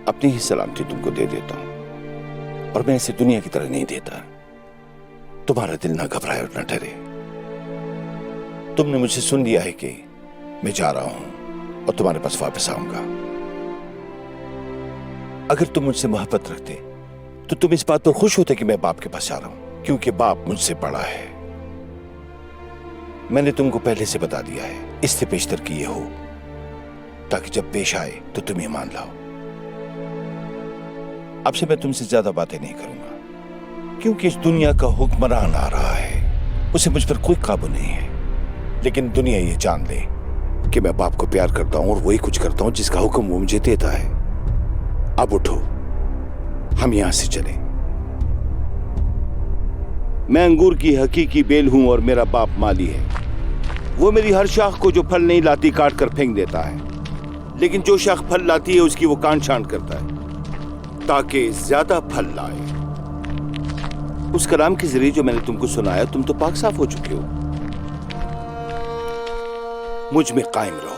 अपनी ही सलामती तुमको दे देता हूं, और मैं इसे दुनिया की तरह नहीं देता। तुम्हारा दिल ना घबराए और ना डरे। तुमने मुझसे सुन लिया है कि मैं जा रहा हूं और तुम्हारे पास वापस आऊंगा। अगर तुम मुझसे मोहब्बत रखते तो तुम इस बात पर खुश होते कि मैं बाप के पास जा रहा हूं, क्योंकि बाप मुझसे बड़ा है। मैंने तुमको पहले से बता दिया है, इससे पेशतर कि ये हो, ताकि जब पेश आए तो तुम ये मान लाओ। अब से मैं तुमसे ज्यादा बातें नहीं करूंगा, क्योंकि इस दुनिया का हुक्मरान आ रहा है, उसे मुझ पर कोई काबू नहीं है। लेकिन दुनिया ये जान ले कि मैं बाप को प्यार करता हूं और वही कुछ करता हूं जिसका हुक्म वो मुझे देता है। अब उठो, हम यहां से चलें। मैं अंगूर की हकीकी बेल हूं और मेरा बाप माली है। वो मेरी हर शाख को जो फल नहीं लाती काट कर फेंक देता है, लेकिन जो शाख फल लाती है उसकी वो काट छांट करता है ताकि ज्यादा फल लाए। उस कलाम के जरिए जो मैंने तुमको सुनाया, तुम तो पाक साफ हो चुके हो। मुझ में कायम रहो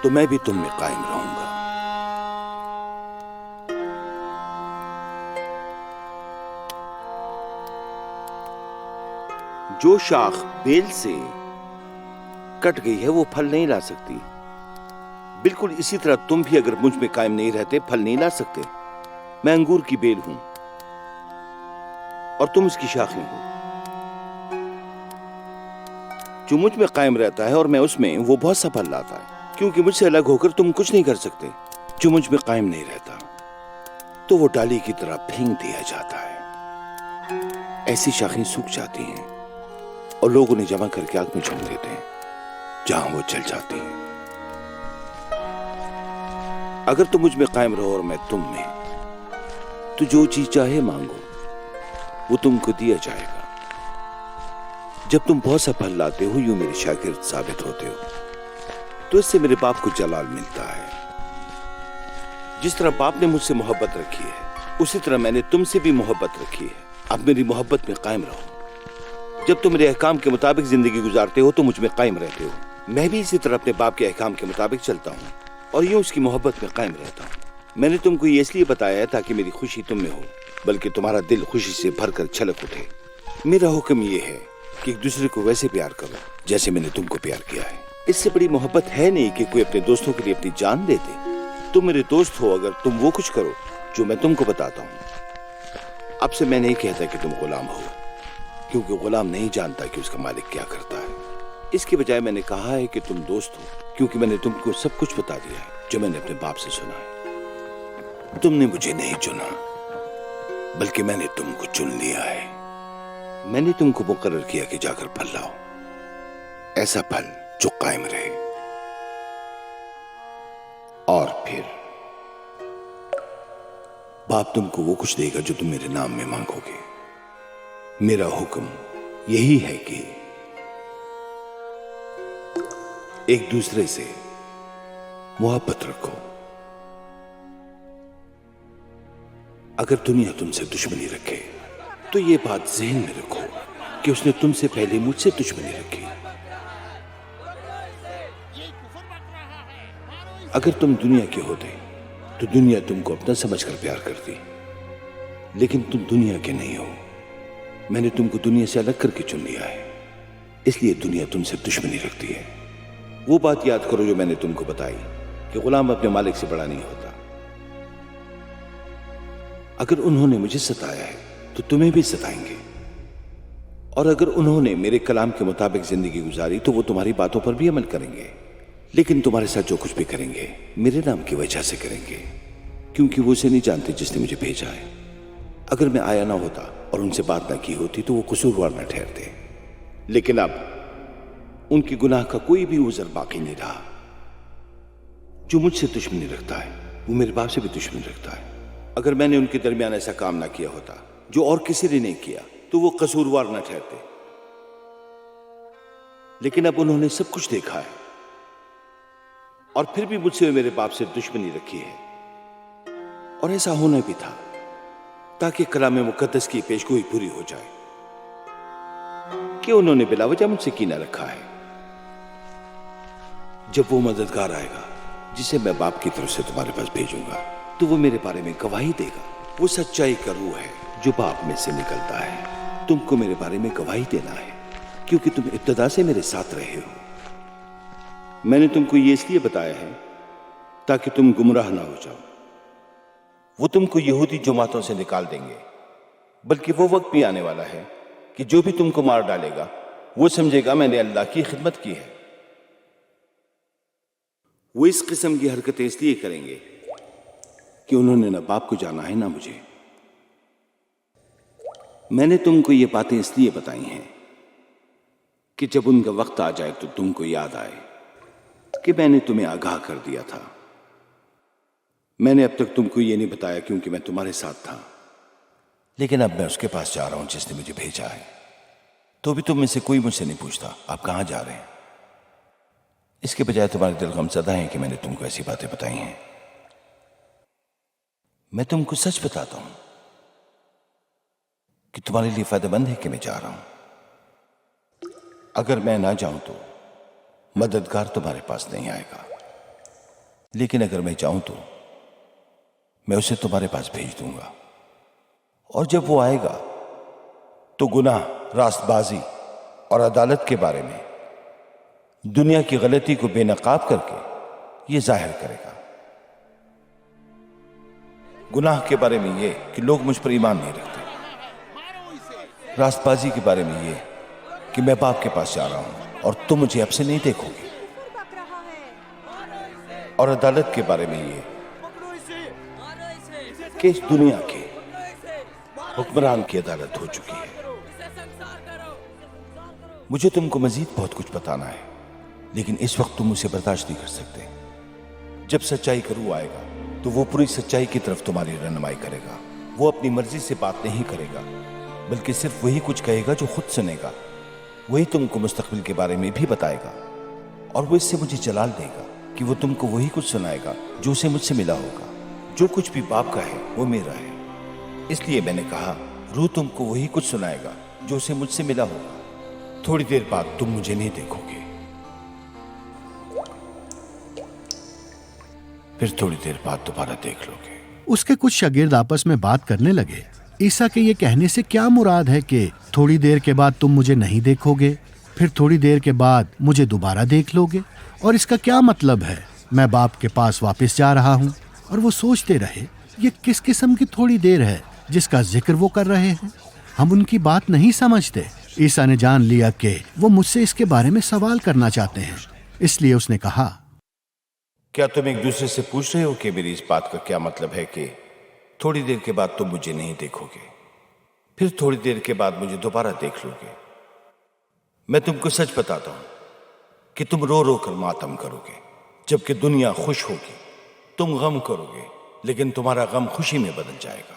तो मैं भी तुम में कायम रहूंगा। जो शाख बेल से कट गई है वो फल नहीं ला सकती। बिल्कुल इसी तरह तुम भी अगर मुझ में कायम नहीं रहते फल नहीं ला सकते। मैं अंगूर की बेल हूं और तुम उसकी शाखें हो। जो मुझ में कायम रहता है और मैं उसमें, वो बहुत सा फल लाता है, क्योंकि मुझसे अलग होकर तुम कुछ नहीं कर सकते। जो मुझ में कायम नहीं रहता तो वो डाली की तरह फेंक दिया जाता है। ऐसी शाखें सूख जाती हैं और लोग उन्हें जमा करके आग में झोंक देते हैं, जहां वो जल जाती हैं। अगर तुम मुझ में कायम रहो और मैं तुम में, तो जो चीज चाहे मांगो वो तुमको दिया जाएगा। जब तुम बहुत सा फल लाते हो, यूं मेरे शागिर्द साबित होते हो, तो इससे मेरे बाप को जलाल मिलता है। जिस तरह बाप ने मुझसे मोहब्बत रखी है, उसी तरह मैंने तुमसे भी मोहब्बत रखी है। अब मेरी मोहब्बत में कायम रहो। जब तुम मेरे अहकाम के मुताबिक जिंदगी गुजारते हो तो मुझ में कायम रहते हो। मैं भी इसी तरह अपने बाप के अहकाम के मुताबिक चलता हूँ और यूं उसकी मोहब्बत में कायम रहता हूँ। मैंने तुमको ये इसलिए बताया है ताकि मेरी खुशी तुम में हो, बल्कि तुम्हारा दिल खुशी से भरकर छलक उठे। मेरा हुक्म ये है कि एक दूसरे को वैसे प्यार करो जैसे मैंने तुमको प्यार किया है। इससे बड़ी मोहब्बत है नहीं कि कोई अपने दोस्तों के लिए अपनी जान दे दे। तुम मेरे दोस्त हो अगर तुम वो कुछ करो जो मैं तुमको बताता हूँ। अब से मैं नहीं कहता कि तुम गुलाम हो, क्योंकि गुलाम नहीं जानता कि उसका मालिक क्या करता है। इसके बजाय मैंने कहा है कि तुम दोस्त हो, क्योंकि मैंने तुमको सब कुछ बता दिया है जो मैंने अपने बाप से सुना है। तुमने मुझे नहीं चुना, बल्कि मैंने तुमको चुन लिया है। मैंने तुमको मुकर्रर किया कि जाकर फल लाओ, ऐसा फल जो कायम रहे। और फिर बाप तुमको वो कुछ देगा जो तुम मेरे नाम में मांगोगे। मेरा हुक्म यही है कि एक दूसरे से मोहब्बत रखो। अगर दुनिया तुमसे दुश्मनी रखे तो ये बात ज़हन में रखो कि उसने तुमसे पहले मुझसे दुश्मनी रखी। अगर तुम दुनिया के होते तो दुनिया तुमको अपना समझकर प्यार करती, लेकिन तुम दुनिया के नहीं हो। मैंने तुमको दुनिया से अलग करके चुन लिया है, इसलिए दुनिया तुमसे दुश्मनी रखती है। वो बात याद करो जो मैंने तुमको बताई कि गुलाम अपने मालिक से बड़ा नहीं होता। अगर उन्होंने मुझे सताया है तो तुम्हें भी सताएंगे, और अगर उन्होंने मेरे कलाम के मुताबिक जिंदगी गुजारी तो वो तुम्हारी बातों पर भी अमल करेंगे। लेकिन तुम्हारे साथ जो कुछ भी करेंगे मेरे नाम की वजह से करेंगे, क्योंकि वो उसे नहीं जानते जिसने मुझे भेजा है। अगर मैं आया ना होता और उनसे बात ना की होती तो वो कसूरवार न ठहरते, लेकिन अब उनके गुनाह का कोई भी उज़र बाकी नहीं रहा। जो मुझसे दुश्मनी रखता है वो मेरे बाप से भी दुश्मनी रखता है। अगर मैंने उनके दरमियान ऐसा काम ना किया होता जो और किसी ने नहीं किया तो वो कसूरवार न ठहरते, लेकिन अब उन्होंने सब कुछ देखा है और फिर भी मुझसे मेरे बाप से दुश्मनी रखी है। और ऐसा होना भी था ताकि कलाम मुकद्दस की पेशगोई पूरी हो जाए कि उन्होंने बिला वजह मुझसे कीना रखा है। जब वो मददगार आएगा जिसे मैं बाप की तरफ से तुम्हारे पास भेजूंगा, तो वो मेरे बारे में गवाही देगा। वो सच्चाई का रूह है जो बाप में से निकलता है। तुमको मेरे बारे में गवाही देना है, क्योंकि तुम इब्तिदा से मेरे साथ रहे हो। मैंने तुमको ये इसलिए बताया है ताकि तुम गुमराह ना हो जाओ। वो तुमको यहूदी जमातों से निकाल देंगे, बल्कि वो वक्त भी आने वाला है कि जो भी तुमको मार डालेगा वो समझेगा मैंने अल्लाह की खिदमत की है। वो इस किस्म की हरकतें इसलिए करेंगे कि उन्होंने ना बाप को जाना है ना मुझे। मैंने तुमको ये बातें इसलिए बताई हैं कि जब उनका वक्त आ जाए तो तुमको याद आए कि मैंने तुम्हें आगाह कर दिया था। मैंने अब तक तुमको ये नहीं बताया क्योंकि मैं तुम्हारे साथ था, लेकिन अब मैं उसके पास जा रहा हूं जिसने मुझे भेजा है। तो भी तुम में से कोई मुझसे नहीं पूछता आप कहां जा रहे हैं। इसके बजाय तुम्हारे दिल गमज़दा है कि मैंने तुमको ऐसी बातें बताई हैं। मैं तुमको सच बताता हूं कि तुम्हारे लिए फायदेमंद है कि मैं जा रहा हूं। अगर मैं ना जाऊं तो मददगार तुम्हारे पास नहीं आएगा, लेकिन अगर मैं जाऊं तो मैं उसे तुम्हारे पास भेज दूंगा। और जब वो आएगा तो गुनाह, रास्तबाजी और अदालत के बारे में दुनिया की गलती को बेनकाब करके ये जाहिर करेगा। गुनाह के बारे में ये कि लोग मुझ पर ईमान नहीं रखते, रास्तबाजी के बारे में ये कि मैं बाप के पास जा रहा हूं और तुम मुझे अब से नहीं देखोगे, और अदालत के बारे में ये कि इस दुनिया के हुक्मरान की अदालत हो चुकी है। मुझे तुमको मजीद बहुत कुछ बताना है, लेकिन इस वक्त तुम उसे बर्दाश्त नहीं कर सकते। जब सच्चाई का रूह आएगा तो वो पूरी सच्चाई की तरफ तुम्हारी रहनुमाई करेगा। वो अपनी मर्जी से बात नहीं करेगा, बल्कि सिर्फ वही कुछ कहेगा जो खुद सुनेगा। वही तुमको मुस्तकबिल के बारे में भी बताएगा, और वो इससे मुझे जलाल देगा कि वो तुमको वही कुछ सुनाएगा जो उसे मुझसे मिला होगा। जो कुछ भी बाप का है वो मेरा है, इसलिए मैंने कहा रूह तुमको वही कुछ सुनाएगा जो उसे मुझसे मिला होगा। थोड़ी देर बाद तुम मुझे नहीं देखोगे, फिर थोड़ी देर बाद दोबारा देख लोगे। उसके कुछ शागिर्द आपस में बात करने लगे, ईसा के ये कहने से क्या मुराद है कि थोड़ी देर के बाद तुम मुझे नहीं देखोगे, फिर थोड़ी देर के बाद मुझे दोबारा देख लोगे, और इसका क्या मतलब है? मैं बाप के पास वापस जा रहा हूँ। और वो सोचते रहे ये किस किस्म की थोड़ी देर है जिसका जिक्र वो कर रहे हैं। हम उनकी बात नहीं समझते। ईसा ने जान लिया कि वो मुझसे इसके बारे में सवाल करना चाहते हैं, इसलिए उसने कहा, क्या तुम एक दूसरे से पूछ रहे हो कि मेरी इस बात का क्या मतलब है कि थोड़ी देर के बाद तुम मुझे नहीं देखोगे, फिर थोड़ी देर के बाद मुझे दोबारा देख लोगे? मैं तुमको सच बताता हूं कि तुम रो रो कर मातम करोगे जबकि दुनिया खुश होगी। तुम गम करोगे लेकिन तुम्हारा गम खुशी में बदल जाएगा।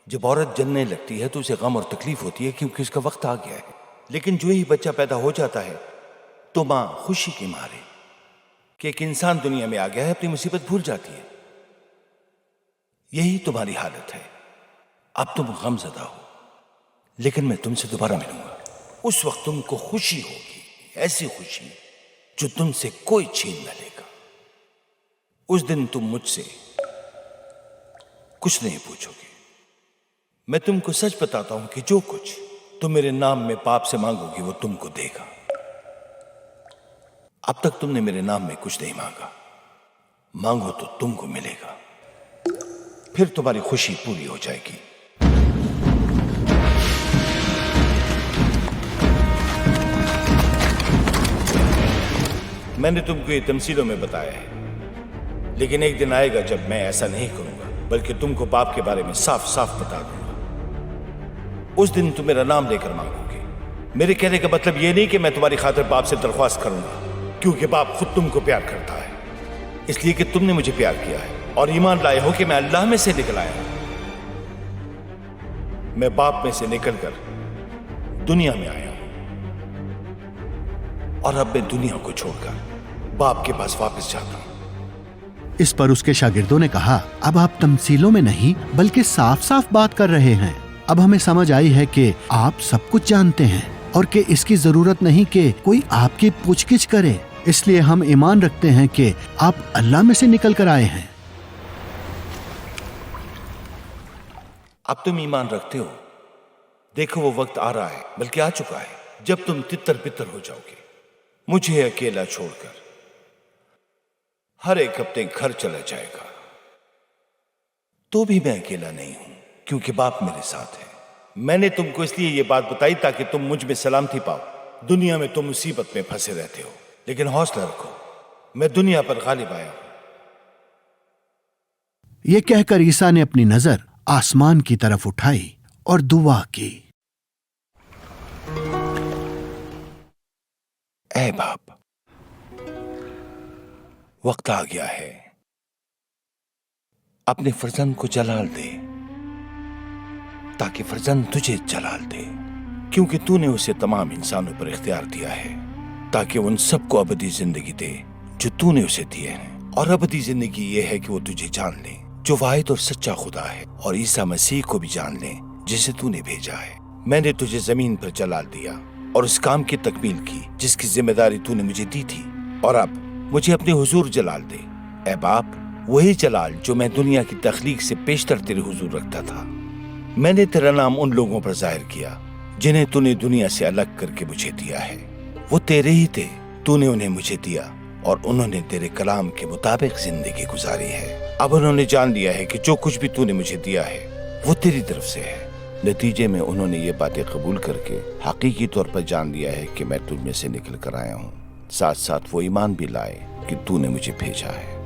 जब औरत जलने लगती है तो उसे गम और तकलीफ होती है क्योंकि उसका वक्त आ गया है, लेकिन जो ही बच्चा पैदा हो जाता है तो मां खुशी के मारे कि एक इंसान दुनिया में आ गया है अपनी मुसीबत भूल जाती है। यही तुम्हारी हालत है। अब तुम गमज़दा हो, लेकिन मैं तुमसे दोबारा मिलूंगा। उस वक्त तुमको खुशी होगी, ऐसी खुशी जो तुमसे कोई छीन न लेगा। उस दिन तुम मुझसे कुछ नहीं पूछोगे। मैं तुमको सच बताता हूं कि जो कुछ तुम मेरे नाम में बाप से मांगोगे वो तुमको देगा। अब तक तुमने मेरे नाम में कुछ नहीं मांगा, मांगो तो तुमको मिलेगा, फिर तुम्हारी खुशी पूरी हो जाएगी। मैंने तुमको ये तमसीलों में बताया है, लेकिन एक दिन आएगा जब मैं ऐसा नहीं करूंगा, बल्कि तुमको बाप के बारे में साफ साफ बता दूंगा। उस दिन तुम मेरा नाम लेकर मांगोगे। मेरे कहने का मतलब ये नहीं कि मैं तुम्हारी खातिर बाप से दरख्वास्त करूंगा, क्योंकि बाप खुद तुमको प्यार करता है, इसलिए कि तुमने मुझे प्यार किया है और ईमान लाए हो कि मैं अल्लाह में से निकल आया हूं। मैं बाप में से निकलकर दुनिया में आया हूं, और अब मैं दुनिया को छोड़कर बाप के पास वापस जाता हूं। इस पर उसके शागिर्दों ने कहा, अब आप तमसीलों में नहीं बल्कि साफ साफ बात कर रहे हैं। अब हमें समझ आई है कि आप सब कुछ जानते हैं और कि इसकी जरूरत नहीं कि कोई आपकी पूछगिछ करे। اس لیے ہم ایمان رکھتے ہیں کہ آپ اللہ میں سے نکل کر آئے ہیں۔ اب تم ایمان رکھتے ہو؟ دیکھو وہ وقت آ رہا ہے، بلکہ آ چکا ہے، جب تم تتر بتر ہو جاؤ گے، مجھے اکیلا چھوڑ کر۔ ہر ایک اپنے گھر چلا جائے گا، تو بھی میں اکیلا نہیں ہوں، کیونکہ باپ میرے ساتھ ہے۔ میں نے تم کو اس لیے یہ بات بتائی تاکہ تم مجھ میں سلامتی پاؤ۔ دنیا میں تم مصیبت میں پھنسے رہتے ہو، لیکن حوصلہ رکھو، میں دنیا پر غالب آیا ہوں۔ یہ کہہ کر عیسیٰ نے اپنی نظر آسمان کی طرف اٹھائی اور دعا کی۔ اے باپ، وقت آ گیا ہے، اپنے فرزند کو جلال دے تاکہ فرزند تجھے جلال دے، کیونکہ تو نے اسے تمام انسانوں پر اختیار دیا ہے تاکہ ان سب کو ابدی زندگی دے جو تو نے اسے دیے ہیں۔ اور ابدی زندگی یہ ہے کہ وہ تجھے جان لیں جو واحد اور سچا خدا ہے، اور عیسیٰ مسیح کو بھی جان لیں جسے تو نے بھیجا ہے۔ میں نے تجھے زمین پر جلال دیا اور اس کام کی تکمیل کی جس کی ذمہ داری تو نے مجھے دی تھی، اور اب مجھے اپنے حضور جلال دے۔ اے باپ، وہی جلال جو میں دنیا کی تخلیق سے پیشتر تیرے حضور رکھتا تھا۔ میں نے تیرا نام ان لوگوں پر ظاہر کیا جنہیں تو نے دنیا سے الگ کر کے مجھے دیا ہے۔ وہ تیرے ہی تھے، تو نے انہیں مجھے دیا، اور انہوں نے تیرے کلام کے مطابق زندگی گزاری ہے۔ اب انہوں نے جان لیا ہے کہ جو کچھ بھی تو نے مجھے دیا ہے وہ تیری طرف سے ہے۔ نتیجے میں انہوں نے یہ باتیں قبول کر کے حقیقی طور پر جان لیا ہے کہ میں تجھ میں سے نکل کر آیا ہوں، ساتھ ساتھ وہ ایمان بھی لائے کہ تو نے مجھے بھیجا ہے۔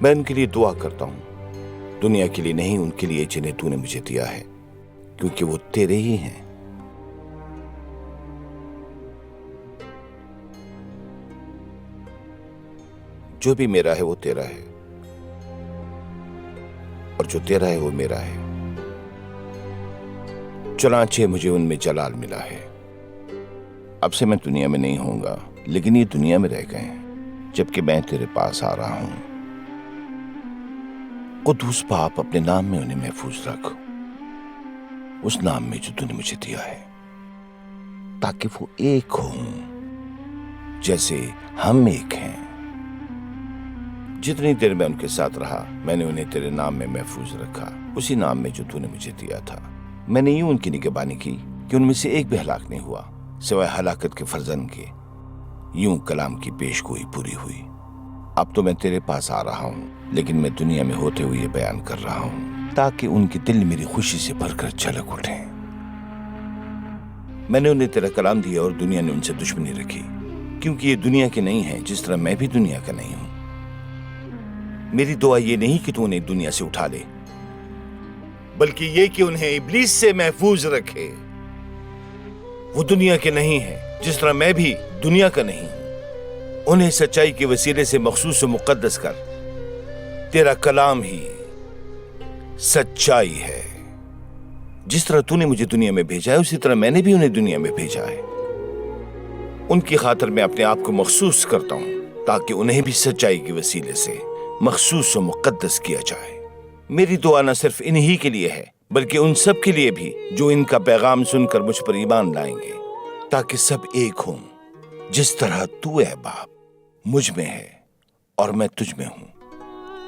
میں ان کے لیے دعا کرتا ہوں، دنیا کے لیے نہیں، ان کے لیے جنہیں تو نے مجھے دیا ہے، کیونکہ وہ تیرے ہی ہیں۔ جو بھی میرا ہے وہ تیرا ہے، اور جو تیرا ہے وہ میرا ہے، چنانچہ مجھے ان میں جلال ملا ہے۔ اب سے میں دنیا میں نہیں ہوں گا، لیکن یہ دنیا میں رہ گئے ہیں، جبکہ میں تیرے پاس آ رہا ہوں۔ قدوس باپ، اپنے نام میں انہیں محفوظ رکھ، اس نام میں جو تو نے مجھے دیا ہے، تاکہ وہ ایک ہوں جیسے ہم ایک ہیں۔ جتنی دیر میں ان کے ساتھ رہا، میں نے انہیں تیرے نام میں محفوظ رکھا، اسی نام میں جو تو نے مجھے دیا تھا۔ میں نے یوں ان کی نگہبانی کی کہ ان میں سے ایک بھی ہلاک نہیں ہوا سوائے ہلاکت کے فرزند کے۔ یوں کلام کی پیش گوئی پوری ہوئی۔ اب تو میں تیرے پاس آ رہا ہوں، لیکن میں دنیا میں ہوتے ہوئے یہ بیان کر رہا ہوں تاکہ ان کے دل میری خوشی سے بھر کر چھلک اٹھیں۔ میں نے انہیں تیرا کلام دیا اور دنیا نے ان سے دشمنی رکھی، کیونکہ یہ دنیا کے نہیں ہیں جس طرح میں بھی دنیا کا نہیں ہوں۔ میری دعا یہ نہیں کہ تو انہیں دنیا سے اٹھا لے، بلکہ یہ کہ انہیں ابلیس سے محفوظ رکھے۔ وہ دنیا کے نہیں ہیں جس طرح میں بھی دنیا کا نہیں ہوں۔ انہیں سچائی کے وسیلے سے مخصوص و مقدس کر، تیرا کلام ہی سچائی ہے۔ جس طرح تو نے مجھے دنیا میں بھیجا ہے، اسی طرح میں نے بھی انہیں دنیا میں بھیجا ہے۔ ان کی خاطر میں اپنے آپ کو مخصوص کرتا ہوں تاکہ انہیں بھی سچائی کے وسیلے سے مخصوص و مقدس کیا جائے۔ میری دعا نہ صرف انہی کے لیے ہے بلکہ ان سب کے لیے بھی جو ان کا پیغام سن کر مجھ پر ایمان لائیں گے، تاکہ سب ایک ہوں جس طرح تو اے باپ مجھ میں ہے اور میں تجھ میں ہوں،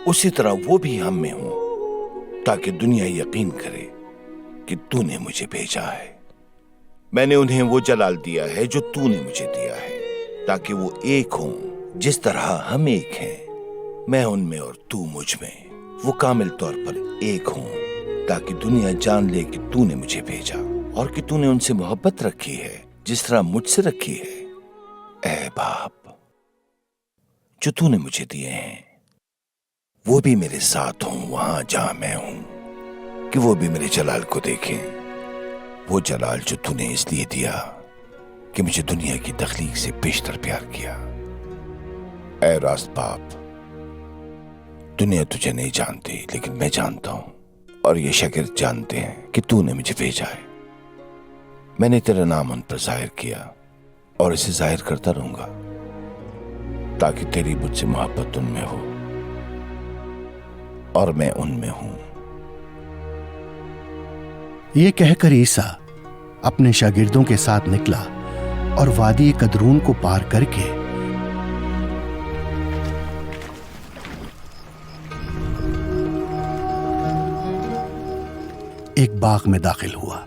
اسی طرح وہ بھی ہم میں ہوں، تاکہ دنیا یقین کرے کہ تو نے مجھے بھیجا ہے۔ میں نے انہیں وہ جلال دیا ہے جو تو نے مجھے دیا ہے، تاکہ وہ ایک ہوں جس طرح ہم ایک ہیں، میں ان میں اور تو مجھ میں، وہ کامل طور پر ایک ہوں، تاکہ دنیا جان لے کہ تو نے مجھے بھیجا اور کہ تو نے ان سے محبت رکھی ہے جس طرح مجھ سے رکھی ہے۔ اے باپ، جو تو نے مجھے دیے ہیں وہ بھی میرے ساتھ ہوں وہاں جہاں میں ہوں، کہ وہ بھی میرے جلال کو دیکھیں، وہ جلال جو تو نے اس لیے دیا کہ مجھے دنیا کی تخلیق سے بیشتر پیار کیا۔ اے راست باپ، دنیا تجھے نہیں جانتی لیکن میں جانتا ہوں، اور یہ شاگرد جانتے ہیں کہ تو نے مجھے بھیجا ہے۔ میں نے تیرا نام ان پر ظاہر کیا اور اسے ظاہر کرتا رہوں گا، تاکہ تیری مجھ سے محبت ان میں ہو اور میں ان میں ہوں۔ یہ کہہ کر عیسیٰ اپنے شاگردوں کے ساتھ نکلا اور وادی قدرون کو پار کر کے ایک باغ میں داخل ہوا۔